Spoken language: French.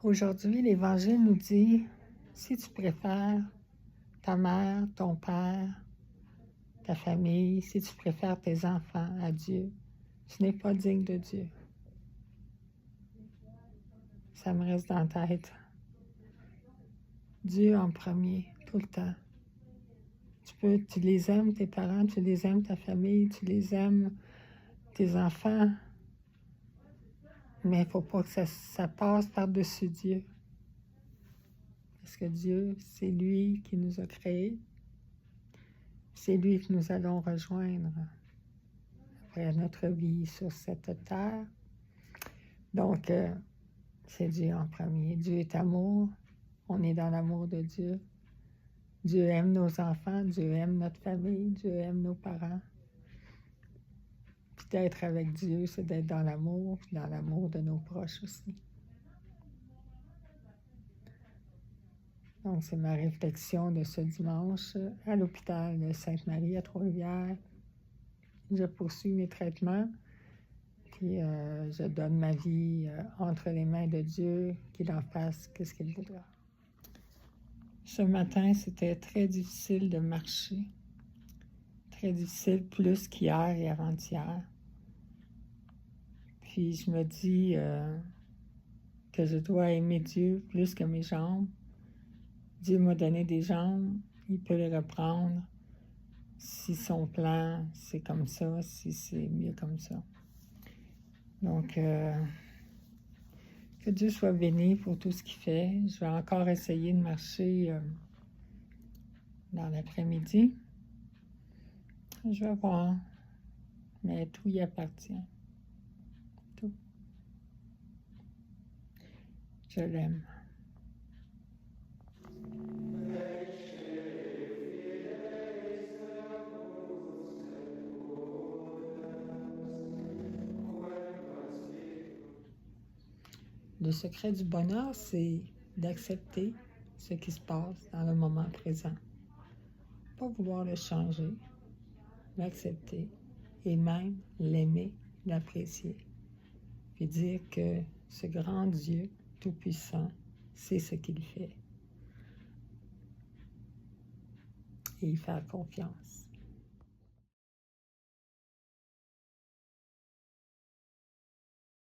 Aujourd'hui, l'Évangile nous dit, si tu préfères ta mère, ton père, ta famille, si tu préfères tes enfants à Dieu, tu n'es pas digne de Dieu. Ça me reste dans la tête. Dieu en premier, tout le temps. Tu les aimes, tes parents, tu les aimes, ta famille, tu les aimes, tes enfants, mais il ne faut pas que ça passe par-dessus Dieu. Parce que Dieu, c'est lui qui nous a créés. C'est lui que nous allons rejoindre après notre vie sur cette terre. Donc, c'est Dieu en premier. Dieu est amour. On est dans l'amour de Dieu. Dieu aime nos enfants. Dieu aime notre famille. Dieu aime nos parents. Puis d'être avec Dieu, c'est d'être dans l'amour de nos proches aussi. Donc, c'est ma réflexion de ce dimanche à l'hôpital de Sainte-Marie à Trois-Rivières. Je poursuis mes traitements, puis je donne ma vie entre les mains de Dieu, qu'il en fasse ce qu'il voudra. Ce matin, c'était très difficile de marcher. Très difficile, plus qu'hier et avant-hier. Puis je me dis que je dois aimer Dieu plus que mes jambes. Dieu m'a donné des jambes, il peut les reprendre. Si son plan, c'est comme ça, si c'est mieux comme ça. Donc, que Dieu soit béni pour tout ce qu'il fait. Je vais encore essayer de marcher dans l'après-midi. Je vais voir, mais tout y appartient. Tout. Je l'aime. Le secret du bonheur, c'est d'accepter ce qui se passe dans le moment présent. Pas vouloir le changer, l'accepter et même l'aimer, l'apprécier. Puis dire que ce grand Dieu tout-puissant sait ce qu'il fait. Et y faire confiance.